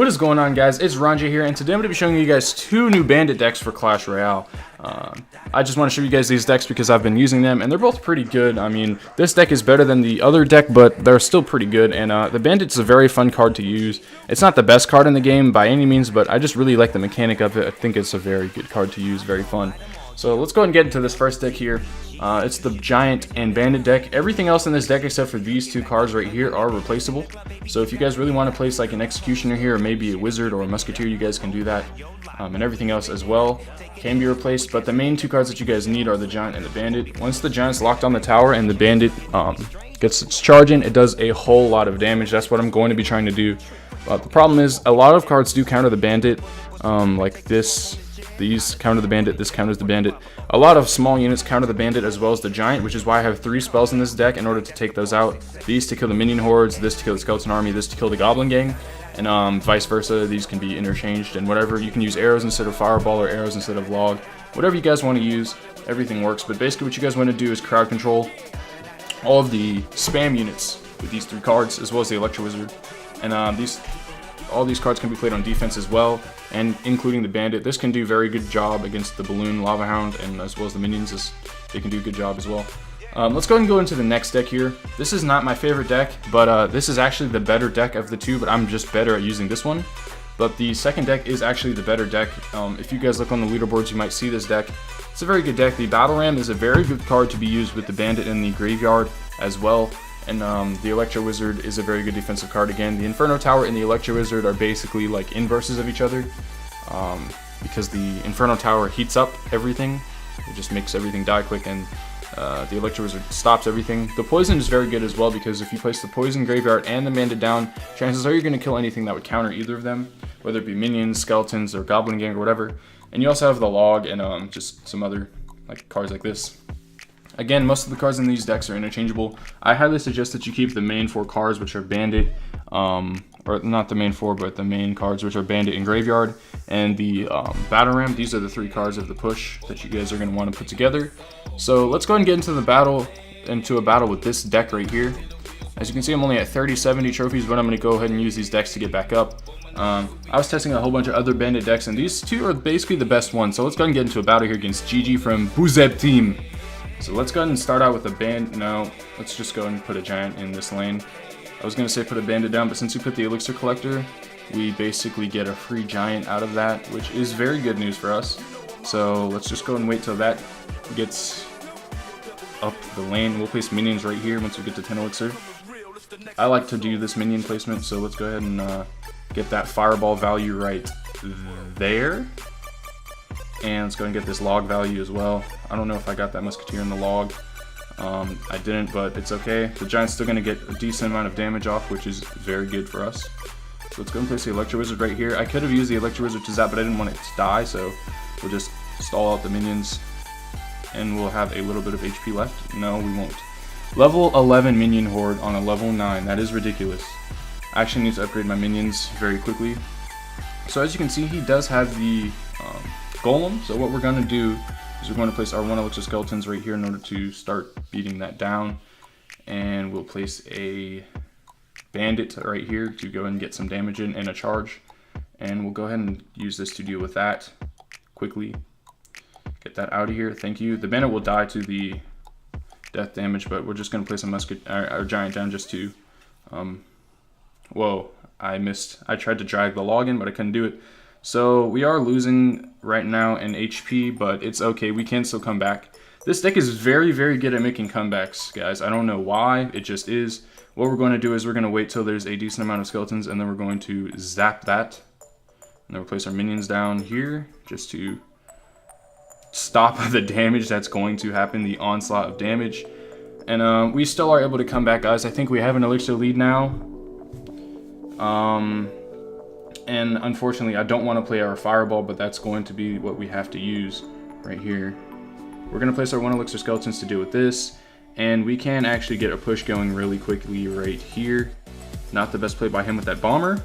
What is going on, guys? It's Ranja here, and today I'm going to be showing you guys two new bandit decks for Clash Royale. I just want to show you guys these decks because I've been using them, and they're both pretty good. I mean, this deck is better than the other deck, but they're still pretty good, and the Bandit's a very fun card to use. It's not the best card in the game by any means, but I just really like the mechanic of it. I think it's a very good card to use, very fun. So let's go ahead and get into this first deck here. It's the Giant and Bandit deck. Everything else in this deck except for these two cards right here are replaceable. So if you guys really want to place like an Executioner here, or maybe a Wizard or a Musketeer, you guys can do that. And everything else as well can be replaced. But the main two cards that you guys need are the Giant and the Bandit. Once the Giant's locked on the tower and the Bandit gets its charge in, it does a whole lot of damage. That's what I'm going to be trying to do. The problem is a lot of cards do counter the Bandit, like this. These counter the Bandit, this counters the Bandit. A lot of small units counter the Bandit as well as the Giant, which is why I have 3 spells in this deck in order to take those out. These to kill the minion hordes, this to kill the skeleton army, this to kill the goblin gang, and vice versa. These can be interchanged and whatever. You can use arrows instead of fireball or arrows instead of log. Whatever you guys want to use, everything works. But basically what you guys want to do is crowd control all of the spam units with these 3 cards, as well as the Electro Wizard. And all these cards can be played on defense as well, and including the Bandit. This can do a very good job against the Balloon, Lava Hound, and as well as the minions. They can do a good job as well. Let's go ahead and go into the next deck here. This is not my favorite deck, but this is actually the better deck of the two, but I'm just better at using this one. But the second deck is actually the better deck. If you guys look on the leaderboards, you might see this deck. It's a very good deck. The Battle Ram is a very good card to be used with the Bandit in the graveyard as well. And the Electro Wizard is a very good defensive card again. The Inferno Tower and the Electro Wizard are basically like inverses of each other, because the Inferno Tower heats up everything. It just makes everything die quick, and the Electro Wizard stops everything. The Poison is very good as well, because if you place the Poison Graveyard and the Bandit down, chances are you're going to kill anything that would counter either of them, whether it be minions, skeletons, or goblin gang or whatever. And you also have the Log and just some other like cards like this. Again, most of the cards in these decks are interchangeable. I highly suggest that you keep the main 4 cards, which are Bandit, or not the main 4, but the main cards, which are Bandit and Graveyard, and the Battle Ram. These are the 3 cards of the push that you guys are going to want to put together. So let's go ahead and get into a battle with this deck right here. As you can see, I'm only at 30-70 trophies, but I'm going to go ahead and use these decks to get back up. I was testing a whole bunch of other Bandit decks, and these 2 are basically the best ones. So let's go ahead and get into a battle here against GG from Buzeb Team. So let's go ahead and start out with a Bandit. No, let's just go and put a Giant in this lane. I was going to say put a Bandit down, but since we put the Elixir Collector, we basically get a free Giant out of that, which is very good news for us. So let's just go and wait till that gets up the lane. We'll place minions right here once we get to 10 Elixir. I like to do this minion placement, so let's go ahead and get that Fireball value right there. And let's go and get this log value as well. I don't know if I got that Musketeer in the log. I didn't, but it's okay. The Giant's still going to get a decent amount of damage off, which is very good for us. So let's go and place the Electro Wizard right here. I could have used the Electro Wizard to zap, but I didn't want it to die, so we'll just stall out the minions. And we'll have a little bit of HP left. No, we won't. Level 11 minion horde on a level 9. That is ridiculous. I actually need to upgrade my minions very quickly. So as you can see, he does have the Golem. So what we're going to do is we're going to place our 1 Elixir Skeletons right here in order to start beating that down. And we'll place a Bandit right here to go and get some damage in and a charge. And we'll go ahead and use this to deal with that quickly. Get that out of here. Thank you. The Bandit will die to the death damage, but we're just going to place a Giant down just to... whoa, I missed. I tried to drag the log in, but I couldn't do it. So we are losing right now in HP, but it's okay. We can still come back. This deck is very, very good at making comebacks, guys. I don't know why. It just is. What we're going to do is we're going to wait till there's a decent amount of skeletons, and then we're going to zap that. And then we'll place our minions down here just to stop the damage that's going to happen, the onslaught of damage. And we still are able to come back, guys. I think we have an Elixir lead now. And unfortunately, I don't want to play our Fireball, but that's going to be what we have to use right here. We're going to place our 1 Elixir Skeletons to deal with this, and we can actually get a push going really quickly right here. Not the best play by him with that Bomber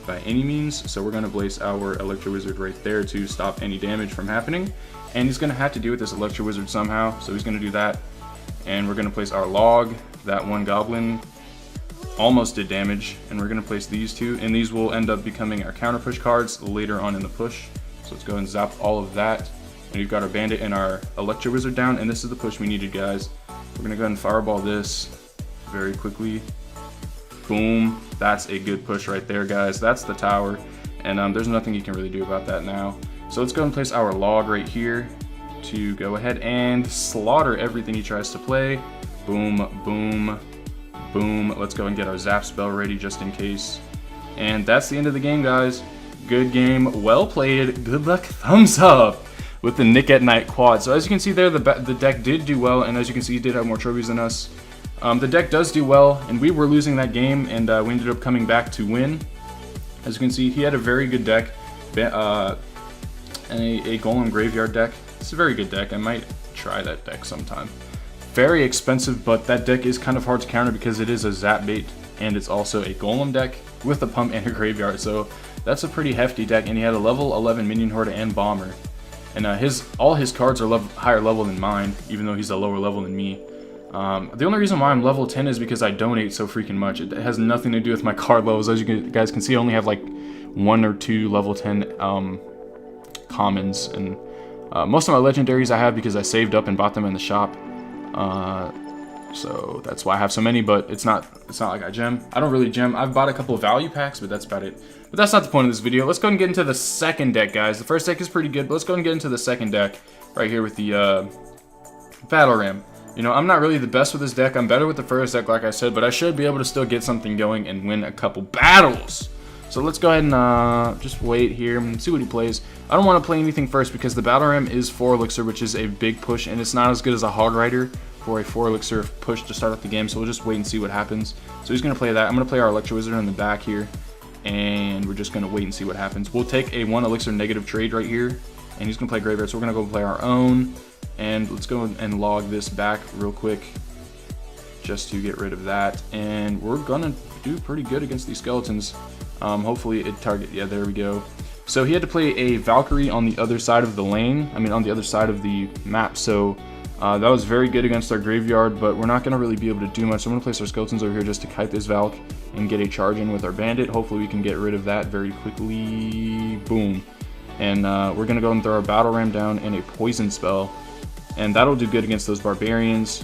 by any means, so we're going to place our Electro Wizard right there to stop any damage from happening. And he's going to have to deal with this Electro Wizard somehow, so he's going to do that. And we're going to place our Log, that 1 Goblin, almost did damage, and we're going to place these two, and these will end up becoming our counter push cards later on in the push. So let's go ahead and zap all of that, and we've got our Bandit and our Electro Wizard down, and this is the push we needed, guys. We're going to go ahead and fireball this very quickly. Boom. That's a good push right there, guys. That's the tower, and there's nothing you can really do about that now. So let's go ahead and place our log right here to go ahead and slaughter everything he tries to play. Boom, boom, boom. Let's go and get our zap spell ready just in case. And that's the end of the game, guys. Good game, well played, good luck, thumbs up with the Nick at Night quad. So as you can see there, the deck did do well, and as you can see, he did have more trophies than us. The deck does do well, and we were losing that game, and we ended up coming back to win. As you can see, he had a very good deck, and a Golem Graveyard deck. It's a very good deck. I might try that deck sometime. Very expensive, but that deck is kind of hard to counter because it is a zap bait, and it's also a Golem deck with a pump and a graveyard. So that's a pretty hefty deck, and he had a level 11 Minion Horde and Bomber. And all his cards are higher level than mine, even though he's a lower level than me. The only reason why I'm level 10 is because I donate so freaking much. It has nothing to do with my card levels. As you guys can see, I only have like 1 or 2 level 10 commons, and most of my legendaries I have because I saved up and bought them in the shop. So that's why I have so many, but it's not like I gem. I don't really gem. I've bought a couple of value packs, but that's about it. But that's not the point of this video. Let's go and get into the second deck, guys. The first deck is pretty good, but let's go and get into the second deck right here with the Battle Ram. You know, I'm not really the best with this deck. I'm better with the first deck, like I said, but I should be able to still get something going and win a couple battles. So let's go ahead and just wait here and see what he plays. I don't want to play anything first because the Battle Ram is 4 Elixir, which is a big push, and it's not as good as a Hog Rider for a 4 Elixir push to start off the game, so we'll just wait and see what happens. So he's going to play that. I'm going to play our Electro Wizard in the back here, and we're just going to wait and see what happens. We'll take a 1 Elixir negative trade right here, and he's going to play Graveyard, so we're going to go play our own. And let's go and log this back real quick just to get rid of that. And we're gonna do pretty good against these skeletons. Hopefully it target, yeah, there we go. So he had to play a Valkyrie on the other side of the lane, on the other side of the map. So that was very good against our graveyard, but we're not gonna really be able to do much. So I'm gonna place our skeletons over here just to kite this Valk and get a charge in with our bandit. Hopefully we can get rid of that very quickly. Boom. And we're gonna go and throw our battle ram down and a poison spell. And that'll do good against those barbarians,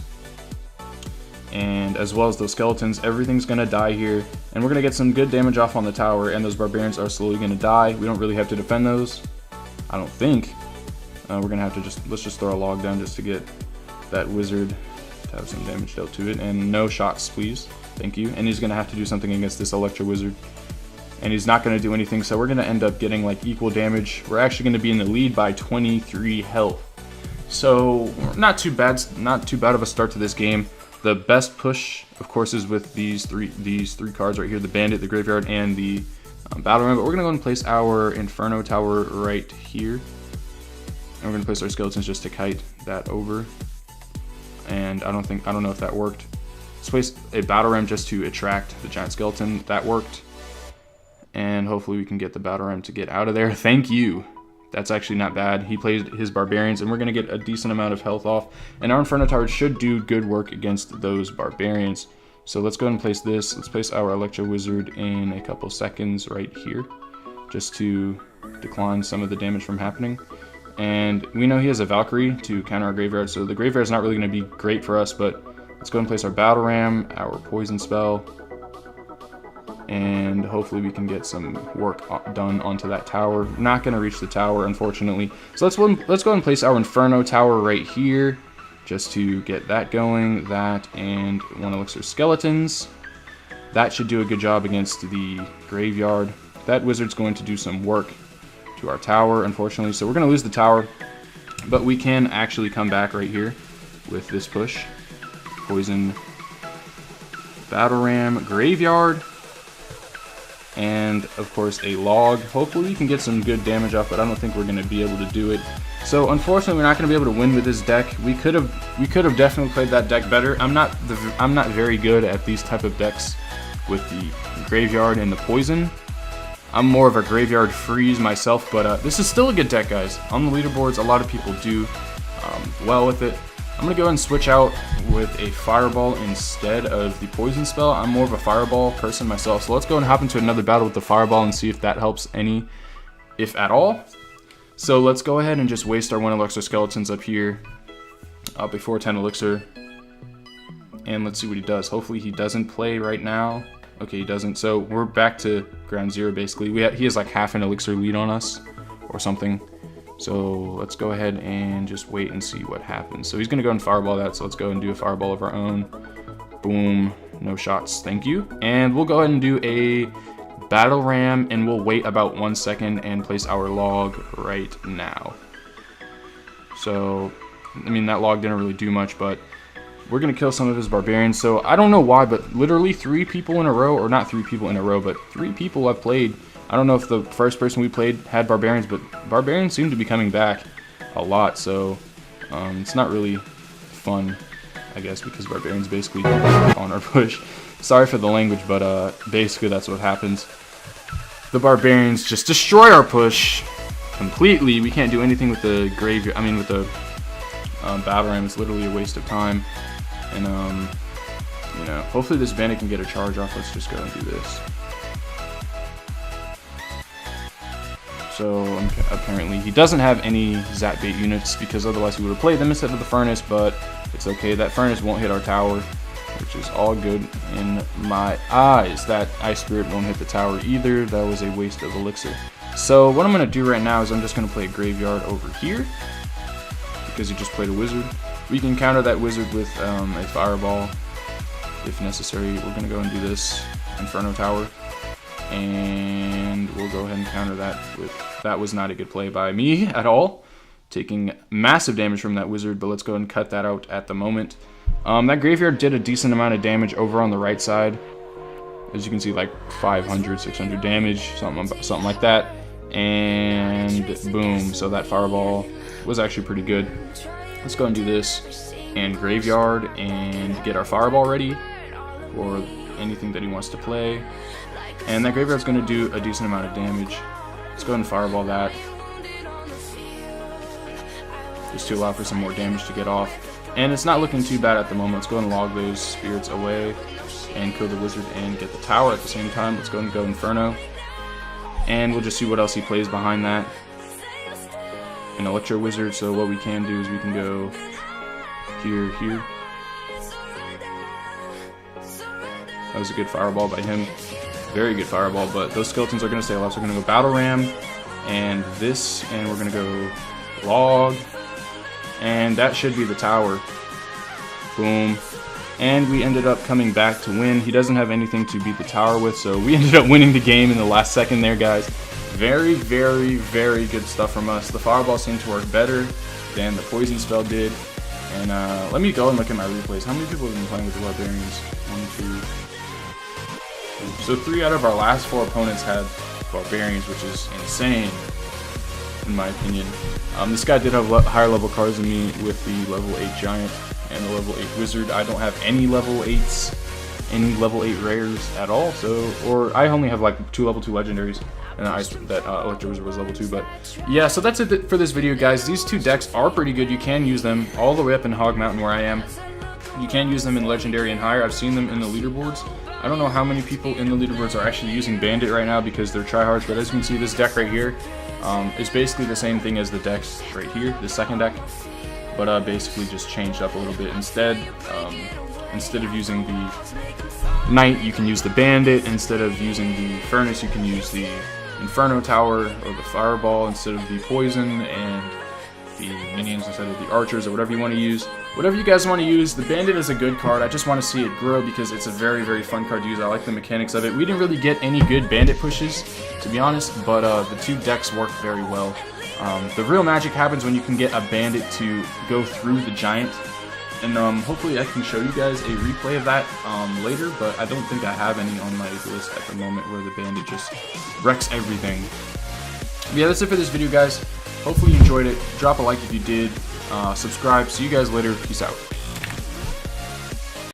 and as well as those skeletons. Everything's gonna die here, and we're gonna get some good damage off on the tower, and those barbarians are slowly gonna die. We don't really have to defend those, I don't think. We're gonna have to let's just throw a log down just to get that wizard to have some damage dealt to it. And no shots, please. Thank you. And he's gonna have to do something against this Electro Wizard, and he's not gonna do anything, so we're gonna end up getting like equal damage. We're actually gonna be in the lead by 23 health. So not too bad of a start to this game. The best push, of course, is with these three cards right here: the Bandit, the Graveyard, and the Battle Ram. But we're gonna go and place our Inferno Tower right here, and we're gonna place our skeletons just to kite that over. And I don't know if that worked. Let's place a Battle Ram just to attract the giant skeleton. That worked, and hopefully we can get the Battle Ram to get out of there. Thank you. That's actually not bad. He played his barbarians, and we're going to get a decent amount of health off. And our Inferno Tower should do good work against those barbarians. So let's go ahead and place this. Let's place our Electro Wizard in a couple seconds right here, just to decline some of the damage from happening. And we know he has a Valkyrie to counter our Graveyard, so the Graveyard is not really going to be great for us, but let's go ahead and place our Battle Ram, our Poison Spell, and hopefully we can get some work done onto that tower. Not going to reach the tower, unfortunately. So let's go ahead and place our Inferno Tower right here, just to get that going. That and 1 Elixir Skeletons. That should do a good job against the Graveyard. That Wizard's going to do some work to our tower, unfortunately. So we're going to lose the tower, but we can actually come back right here with this push. Poison, Battle Ram, Graveyard, and of course a log. Hopefully we can get some good damage off, but I don't think we're going to be able to do it. So unfortunately we're not going to be able to win with this deck. We could have definitely played that deck better. I'm not very good at these type of decks with the Graveyard and the Poison. I'm more of a Graveyard freeze myself, but this is still a good deck, guys. On the leaderboards, a lot of people do well with it. I'm going to go ahead and switch out with a fireball instead of the poison spell. I'm more of a fireball person myself, so let's go and hop into another battle with the fireball and see if that helps any, if at all. So let's go ahead and just waste our 1 elixir skeletons up here before 10 elixir, and let's see what he does. Hopefully he doesn't play right now. Okay, he doesn't, so we're back to ground zero basically. He has like half an elixir lead on us or something. So let's go ahead and just wait and see what happens. So he's gonna go and fireball that, so let's go and do a fireball of our own. Boom, no shots, thank you. And we'll go ahead and do a battle ram, and we'll wait about 1 second and place our log right now. So, I mean, that log didn't really do much, but we're gonna kill some of his barbarians. So I don't know why, but literally 3 people in a row, or not 3 people in a row, but 3 people I've played. I don't know if the first person we played had barbarians, but barbarians seem to be coming back a lot, so it's not really fun, I guess, because barbarians basically on our push. Sorry for the language, but basically that's what happens. The barbarians just destroy our push completely. We can't do anything with the graveyard. I mean, with the battle ram. It's literally a waste of time. And you know, hopefully this bandit can get a charge off. Let's just go and do this. So apparently he doesn't have any zap bait units, because otherwise he would have played them instead of the furnace, but it's okay. That furnace won't hit our tower, which is all good in my eyes. That ice spirit won't hit the tower either. That was a waste of elixir. So what I'm going to do right now is I'm just going to play a graveyard over here, because he just played a wizard. We can counter that wizard with a fireball if necessary. We're going to go and do this Inferno Tower, and we'll go ahead and counter that with... That was not a good play by me at all, taking massive damage from that wizard, but let's go ahead and cut that out at the moment. That graveyard did a decent amount of damage over on the right side. As you can see, like 500, 600 damage, something like that. And boom, so that fireball was actually pretty good. Let's go and do this and graveyard and get our fireball ready for anything that he wants to play. And that graveyard's going to do a decent amount of damage. Let's go ahead and fireball that, just to allow for some more damage to get off. And it's not looking too bad at the moment. Let's go ahead and log those spirits away and kill the wizard and get the tower at the same time. Let's go ahead and go Inferno, and we'll just see what else he plays behind that. An Electro Wizard, so what we can do is we can go here. That was a good fireball by him. Very good fireball, but those skeletons are going to stay alive, so we're going to go Battle Ram, and this, and we're going to go Log, and that should be the tower. Boom. And we ended up coming back to win. He doesn't have anything to beat the tower with, so we ended up winning the game in the last second there, guys. Very, very, very good stuff from us. The fireball seemed to work better than the poison spell did. And let me go and look at my replays. How many people have been playing with the barbarians? 1, 2... So 3 out of our last 4 opponents had barbarians, which is insane, in my opinion. This guy did have higher level cards than me with the level 8 giant and the level 8 wizard. I don't have any level 8s, any level 8 rares at all. So, or I only have like 2 level 2 legendaries, and that Electro Wizard was level 2. But yeah, so that's it for this video, guys. These 2 decks are pretty good. You can use them all the way up in Hog Mountain where I am. You can use them in Legendary and higher. I've seen them in the leaderboards. I don't know how many people in the leaderboards are actually using Bandit right now because they're tryhards, but as you can see, this deck right here is basically the same thing as the decks right here, the second deck, but basically just changed up a little bit. Instead of using the Knight, you can use the Bandit. Instead of using the Furnace, you can use the Inferno Tower or the Fireball instead of the Poison, and the minions instead of the archers, or whatever you want to use. Whatever you guys want to use. The Bandit is a good card. I just want to see it grow because it's a very, very fun card to use. I like the mechanics of it. We didn't really get any good Bandit pushes, to be honest, but the 2 decks work very well. The real magic happens when you can get a Bandit to go through the Giant, and hopefully I can show you guys a replay of that later, but I don't think I have any on my list at the moment where the Bandit just wrecks everything. But yeah, that's it for this video, guys. Hopefully you enjoyed it. Drop a like if you did. Subscribe. See you guys later. Peace out.